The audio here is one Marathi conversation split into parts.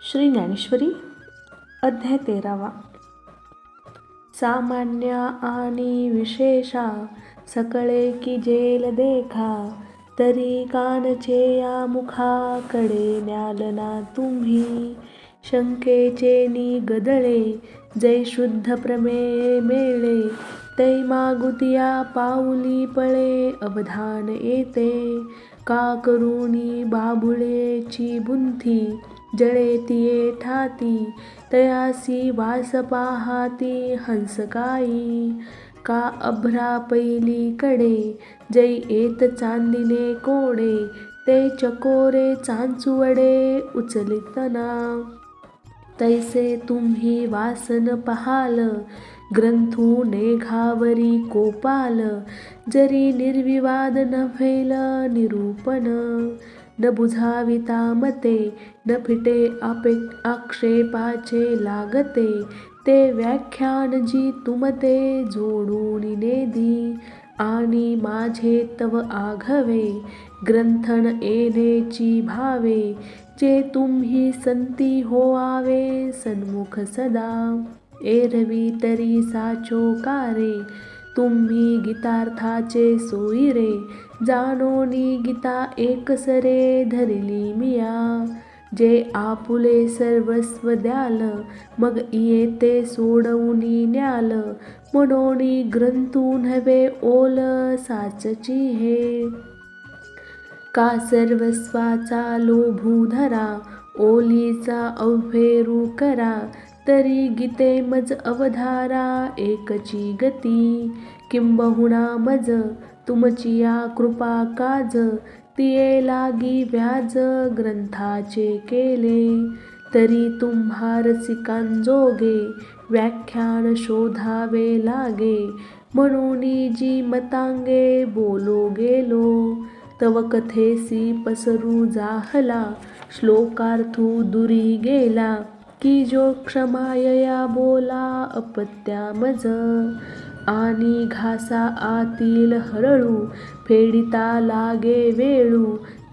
श्री ज्ञानेश्वरी अध्याय 13. सामान्य आणि विशेषा सकळे की जेल देखा, तरी कानचे या मुखाकडे न्यालना तुम्ही. शंकेचे निगदळे जै शुद्ध प्रमेय मेळे, तै मागुतिया पाऊली पळे अवधान येते. का करुणी बाभुळेची बुंथी, जळे तिये ठाती, तयासी वास पाहाती हंसकाई. का अभ्रा पैलीकडे जै येत चांदिने कोडे, ते चकोरे चांचुवडे उचलितना. तैसे तुम्ही वासन पहाल, ग्रंथू घावरी कोपाल. जरी निर्विवाद नव्हेल निरूपण, न बुझाविता मते, न फिटे आक्षेपाचे लागते. ते व्याख्यान जी तुमते जोडून नेदी, आणि माझे तव आघवे ग्रंथन येण्याची भावे. जे तुम्ही संती होआवे सन्मुख सदा, एरवी तरी साचो कारे. तुम्ही गीतार्थाचे सोयीरे, जाणोनी गीता एकसरे धरिली मिया. जे आपुले सर्वस्व द्याल, मग येते सोडवूनी न्याल. म्हणोनी ग्रंथू नव्हे ओल साचची हे. का सर्वस्वाचा लोभू धरा, ओलीचा अवफेरू करा. तरी गीते मज अवधारा एकची गती. किंबहुना मज तुमचिया कृपा काज, तिये लागी व्याज ग्रंथाचे केले. तरी तुम्हा रसिकांजोगे व्याख्यान शोधावे लागे. म्हणूनी जी मतांगे बोलो गेलो, तव कथेसी पसरू जाहला. श्लोकार्थू दुरी गेला, की जो क्षमायया बोला अपत्या मज. आणि घासा आतील हरळू, फेडिता लागे वेळू.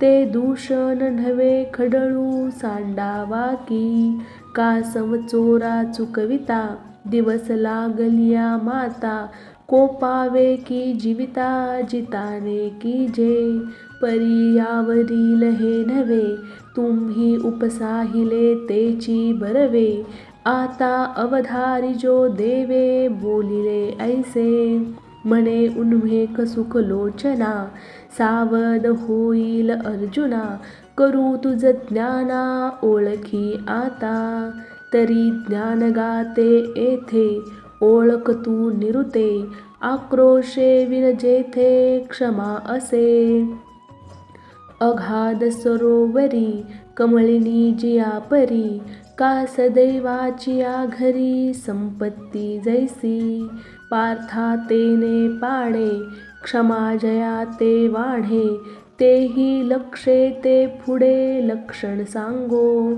ते दूषण नव्हे खडळू सांडावा की. का समचोरा चुकविता, दिवस लागलिया माता. कोपावे की जीविता, जिताने की जे. परी यावरील हे नव्हे, तुम्ही उपसाहिले तेची बरवे. आता अवधारी जो देवे बोलिले ऐसे. म्हणे उन्मेष सुख लोचना, सावध होईल अर्जुना. करू तुझ ज्ञाना ओळखी आता, तरी ज्ञान गाते येथे. ओळख तू निरुते, आक्रोशे विन जेथे क्षमा असे. अगाध सरोवरी कमळिनी जिया परी, का सदैवाचिया घरी संपत्ती जैसी. पार्था तेने पाडे, क्षमा जया ते वाढे. तेही लक्षे ते पुढे लक्षण सांगो.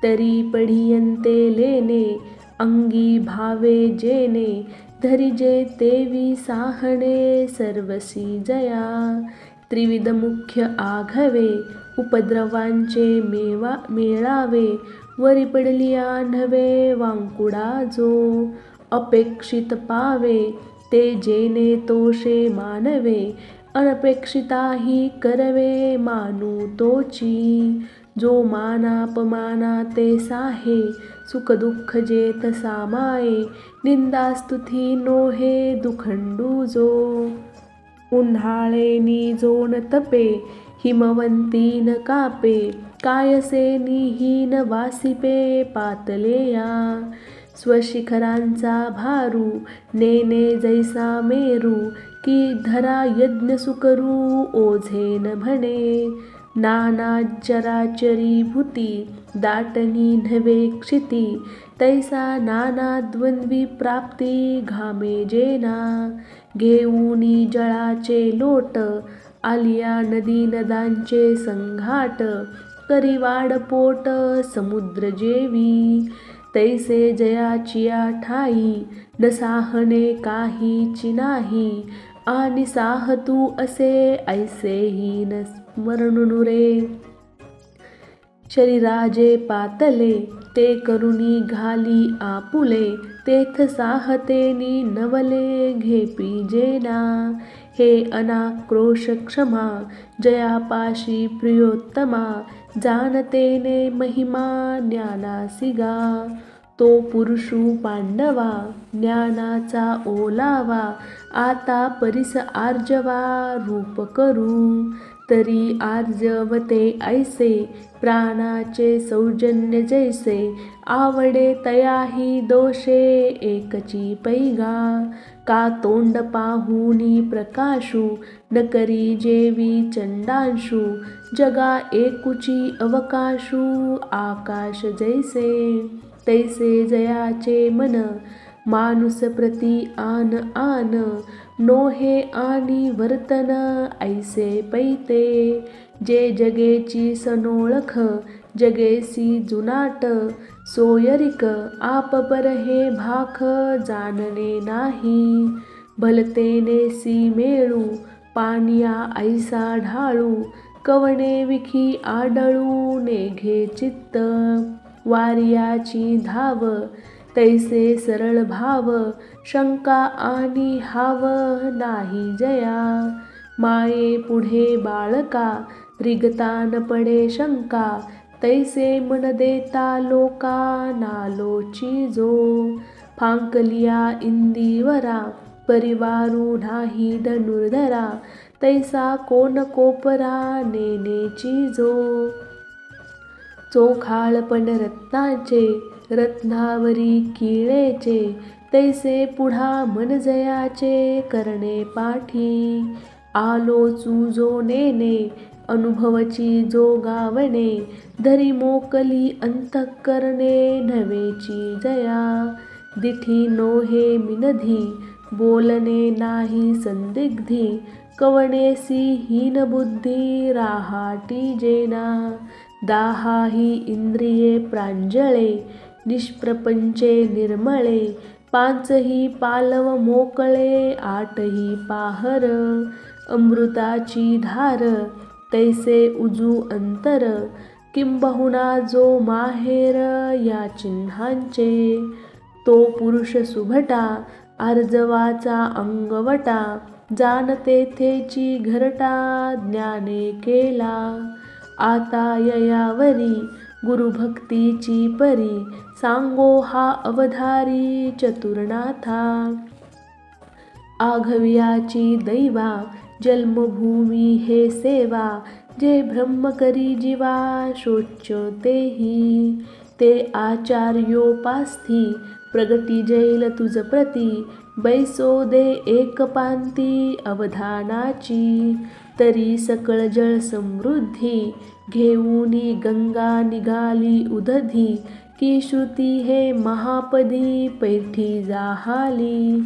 तरी पढियंते लेणे, अंगी भावे जेणे. धरिजे तेवी साहणे सर्वसी जया. त्रिविध मुख्य आघवे, उपद्रवांचे मेळावे. वरी पडलिया नव्हे वांकुडा जो, अपेक्षित पावे. ते जेणे तोषे मानवे, अनपेक्षिताही करवे मानू तोची. जो मानापमाना ते साहे, सुख दुःख जेथ सामाये. निंदा स्तुती नोहे दुखंडू जो. उन्हाळेनी जोन तपे, हिमवंतीन कापे. कायसे निहीन वासिपे पातलेया. स्वशिखरांचा भारू, नेने जैसा मेरू. की धरा यज्ञ सुकरू ओझेन म्हणे. नाना चराचरी भूती, दाटनी नव्हे क्षिती. तैसा नाना द्वंद्वी प्राप्ती घामे जेना. घेऊनी जळाचे लोट, आलिया नदी नदांचे संघाट. करी वाडपोट समुद्र जेवी. तैसे जयाचिया ठाई, न साहणे काहीची नाही. आणि साहतू असे ऐसेही न स्मरणू रे. शरीराजे पातले ते करुणी घाली आपुले तेथ साहतेनी नवले घेपी जेना हे अनाक्रोश क्षमा जयापाशी प्रियोत्तमा जाणतेने महिमा ज्ञानासिगा तो पुरुषू पांडवा ज्ञानाचा ओलावा आता परिस आर्जवा रूप करू तरी आर्जवते ऐसे प्राणाचे सौजन्य जैसे आवडे तयाही दोषे एकची पैगा का तोंड पाहुनी प्रकाशू न करी जेवी चंडांशू जगा एकुची अवकाशू आकाश जैसे तैसे जयाचे मन माणूस प्रति आन आन नोहे आणि वर्तन ऐसे पैते जे जगेची सनोळख जगेसी जुनाट सोयरिक आप पर हे भाख जाणणे नाही भलतेने सी मेळू पानिया ऐसा ढाळू कवणे विखी आडळू नेघे चित्त वारियाची धाव तैसे सरळ भाव शंका आणि हाव नाही जया माये पुढे बाळका रिगतान पडे शंका तैसे मन देता लोका नालोची जो फांकलिया इंदिवरा परिवारू नाही धनुर्धरा तैसा कोण कोपरा नेनेची जो चोखाळपण रत्नाचे रत्नावरी किळेचे तैसे पुढा मन जयाचे करणे पाठी आलो चुजो नेने अनुभवची जो गावणे धरी मोकली अंतःकरणे नवेची जया दिठी नोहे मिनधी बोलणे नाही संदिग्धी कवणेसी हीन बुद्धी राहाटी जेना दाहाही इंद्रिये प्रांजळे निष्प्रपंचे निर्मळे पाचही पालव मोकळे आठही पाहर अमृताची धार तैसे उजू अंतर किंबहुना जो माहेर या चिन्हांचे तो पुरुष सुभटा आर्जवाचा अंगवटा जाणतेथेची घरटा ज्ञाने केला आता ययावरी गुरुभक्तीची परी सांगो हा अवधारी चतुर्नाथा आघव्याची दैवा जन्मभूमी हे सेवा जे ब्रह्म करी जीवा शोच्य तेही ते आचार्योपास्थी प्रगटी जैल तुझ प्रती बैसो दे एकपांती अवधानाची तरी सकळ जळ समृद्धी घेऊनी गंगा निघाली उदधी की श्रुती हे महापदी पैठी जाहाली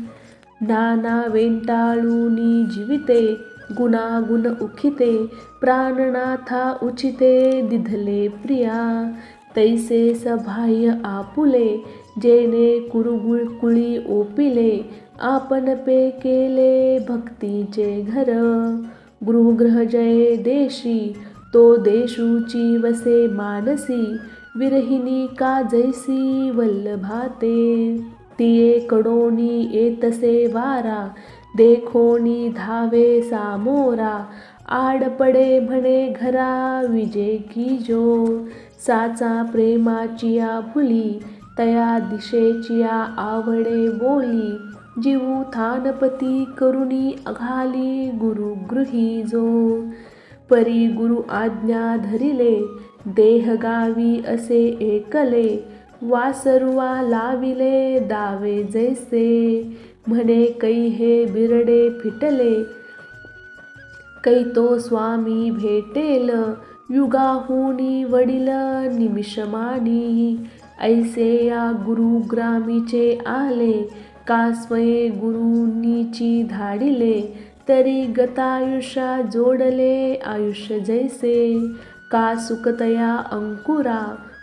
नाना वेंटाळूनी जीविते गुणागुण उखिते प्राणनाथा उचिते दिधले प्रिया तैसे सबाह्य आपुले जेने कुरुगुळकुळी ओपिले आपण पे केले भक्तीचे घर गृहग्रह जये देशी तो देशूची वसे मानसी विरहिणी का जैसी वल्लभाते तिये कडोनी येतसे वारा देखोनी धावे सामोरा आडपडे म्हणे घरा विजे की जो साचा प्रेमाचिया भुली तया दिशेचिया आवडे बोली जीवू थानपती करुणी अघाली गुरुगृही जो परी गुरु आज्ञा धरिले देहगावी असे एकले वासरुवा लाविले दावे जैसे म्हणे कै हे बिरडे फिटले कै तो स्वामी भेटेल युगाहुनी वडील निमिषमानी ऐसे या गुरुग्रामीचे आले का स्वये गुरुनीची धाडिले तरी गतायुष्या जोडले आयुष्य जैसे का सुखतया अंकुरा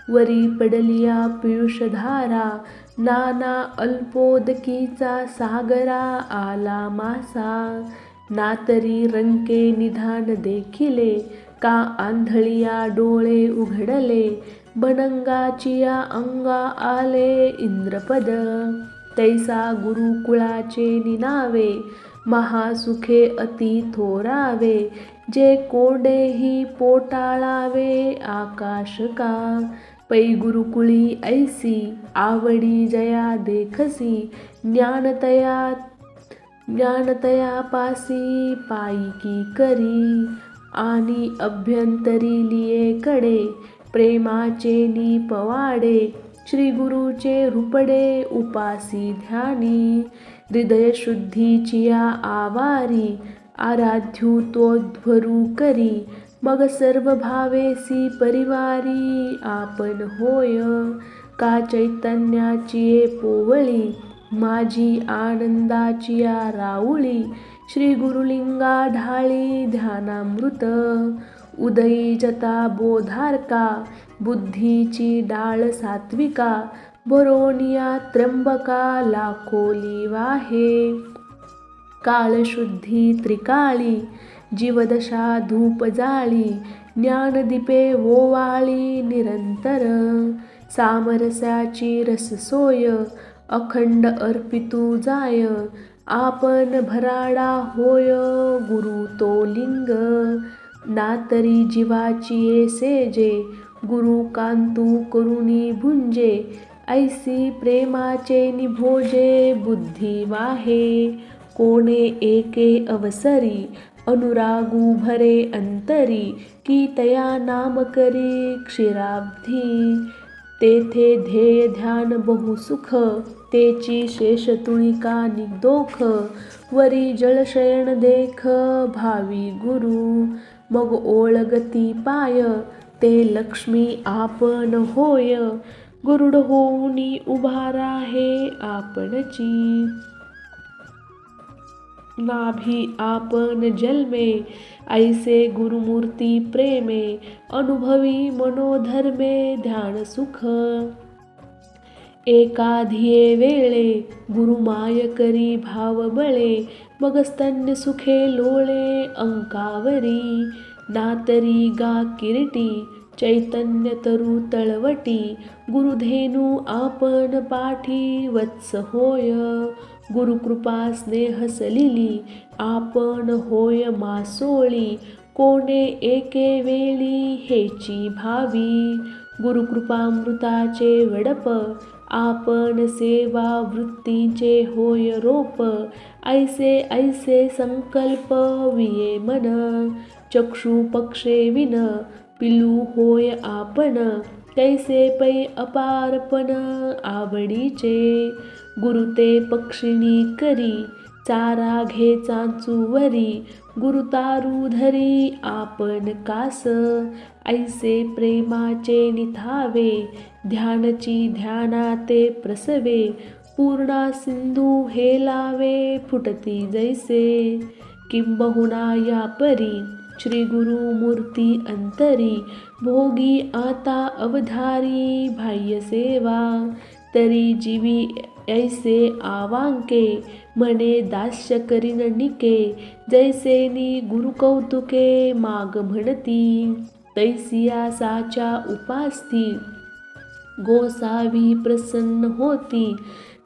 वरी पडलिया पियुषधारा नाना अल्पोदकीचा सागरा आला मासा नातरी रंके निधान देखिले का आंधळिया डोळे उघडले, बनंगाचिया अंगा आले इंद्रपद. तैसा गुरुकुळाचे निनावे, महासुखे अति थोरावे. जे कोंडेही पोटाळावे आकाश का. पै गुरुकुळी ऐसी आवडी जया देखसी. ज्ञानतया पासी पायिकी करी. आणि अभ्यंतरी लिये कडे, प्रेमाचे निपवाडे. श्री गुरुचे रूपडे उपासी ध्यानी. हृदय शुद्धीचिया आवारी, आराध्यू तोध्वरू करी. मग सर्व भावेसी परिवारी आपण होय. का चैतन्याची पोवळी, माझी आनंदाचिया राऊळी. श्री गुरुलिंगा ढाळी ध्यानामृत. उदयी जता बोधारका, बुद्धीची डाळ सात्विका. भरोनिया त्र्यंबका लाखोली वाहे. कालशुद्धी त्रिकाळी, जीवदशा धूप जाळी. ज्ञानदीपे ओवाळी निरंतर. सामरस्याची रससोय, अखंड अर्पितू जाय. आपण भराडा होय गुरु तो लिंग. नातरी जीवाची सेजे, गुरु कांतू करुणी भुंजे. ऐसी प्रेमाचे निभोजे बुद्धी वाहे. कोणे एके अवसरी, अनुरागू भरे अंतरी. की तया नाम करी क्षीराब्धी. तेथे ध्येय ध्यान बहुसुख, तेची शेष तुळिका निदोख. वरी जलशयन देख भावी गुरु. मग ओळगती पाय, ते लक्ष्मी आपण होय. गरुड होऊनी उभा राहे आपणची. नाभी आपण जन्मे, ऐसे गुरुमूर्ती प्रेमे. अनुभवी मनोधर्मे ध्यान सुख. एकाधिये वेळे, गुरुमाय करी भाव बळे. मग स्तन्य सुखे लोळे अंकावरी. नातरी गा किरीटी, चैतन्य तरु तळवटी. गुरुधेनू आपण पाठी वत्स होय. गुरुकृपा स्नेह सलिली, आपण होय मासोळी. कोणे एके वेळी हेची भावी. गुरुकृपामृताचे वडप, आपण सेवा वृत्तीचे होय रोप. ऐसे ऐसे संकल्प विये मन. चक्षु पक्षे विन, पिलू होय आपण. तैसे पै अपारपण आवडीचे. गुरु ते पक्षिणी करी, चारा घे चांचूवरी. गुरु तारू धरी आपण कास. ऐसे प्रेमाचे निथावे, ध्यानची ध्यानाते प्रसवे. पूर्णा सिंधू हेलावे फुटती जैसे. किंबहुना या परी, श्री गुरु मूर्ती अंतरी. भोगी आता अवधारी बाह्य सेवा. तरी जीवी ऐसे आवांके, म्हणे दास्य करीन निके. जैसेनी गुरु कौतुके माग म्हणती. तैसिया साच्या उपास्ती, गोसावी प्रसन्न होती.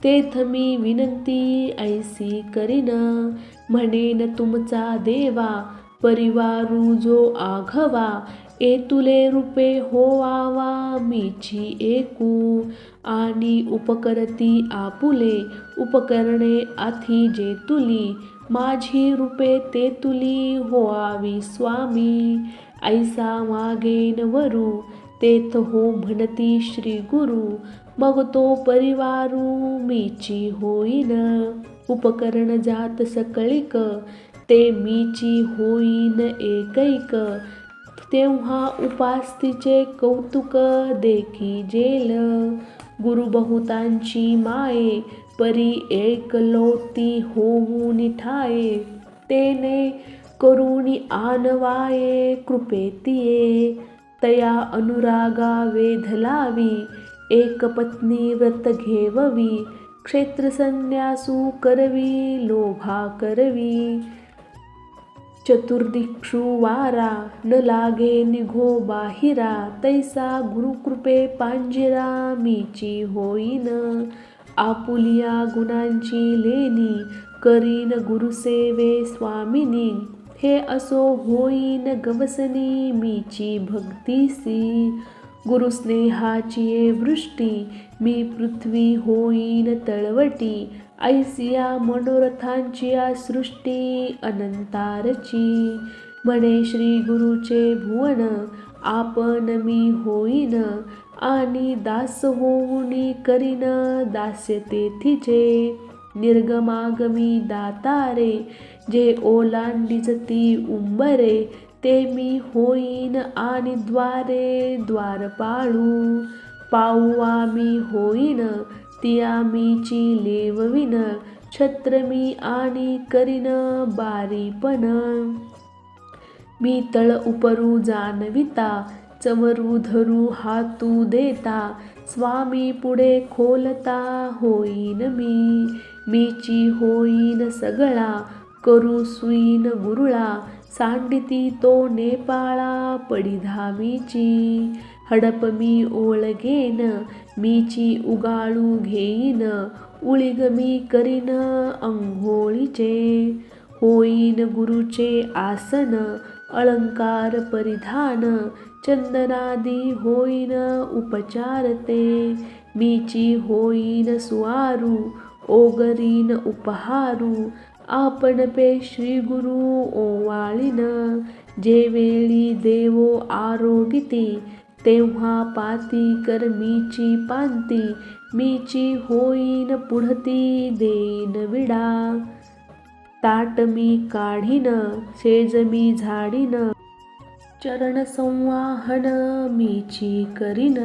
तेथ मी विनंती ऐसी करीन. म्हणेन तुमचा देवा, परिवारू जो आघवा. एतुले रूपे होवावा मीची एकू. आणि उपकरती आपुले, उपकरणे आथी जे तुली. माझी रूपे ते तुली होवावी स्वामी. ऐसा मागेन वरू, तेथ हो म्हणती श्री गुरु. मग तो परिवारू मीची होईन. उपकरण जात सकळिक, ते मीची होईन एकैक. तेव्हा उपास्तीचे कौतुक देखी जेल. गुरु बहुतांची माये, परी एक लोटी होऊनी ठाये. तेने करुणी आनवाये कृपेतिये. तया अनुरागा वेधलावी, एक पत्नी व्रत घेववी. क्षेत्र संन्यासू करवी लोभा करवी. चतुर्दिक्षु वारा न लागे निघो बाहिरा, तैसा गुरुकृपे पांजिरा मीची होईन. आपुलिया गुणांची लेणी, करीन गुरुसेवे स्वामिनी. हे असो होईन गवसनी, मीची भक्तीसी. गुरुस्नेहाची ये वृष्टी, मी पृथ्वी होईन तळवटी. ऐसिया मनोरथांची या सृष्टी अनंतारची. म्हणे श्री गुरुचे भुवन, आपण मी होईन. आणि दास होऊनी करीन दास्य तेथीचे. निर्गमागमी दातारे, जे ओलांडीजती उंबरे. ते मी होईन आणि द्वारे द्वारपाळू. पाऊ आम्ही होईन, ती आम्हीची लेवविन. छत्र मी आणि करीन बारीपण. मी तळ उपरू जाणविता, चमरू धरू हातू देता. स्वामी पुढे खोलता होईन मी. मीची होईन सगळा, करू सुईन गुरुळा. सांडिती तो नेपाळा, पडिधामीची. हडप मी ओळगेन, मीची उगाळू घेईन. उळीग मी करीन अंघोळीचे. होईन गुरुचे आसन, अलंकार परिधान. चंदनादी होईन उपचार ते. मीची होईन सुआरू, ओगरीन उपहारू. आपण पे श्री गुरु ओवाळीन. जे वेळी देवो आरोगिती, तेव्हा पाती कर मीची पांती. मीची होईन पुढती देईन विडा. ताट मी काढीन, शेज मी झाडीन. चरण संवाहन मीची करीन.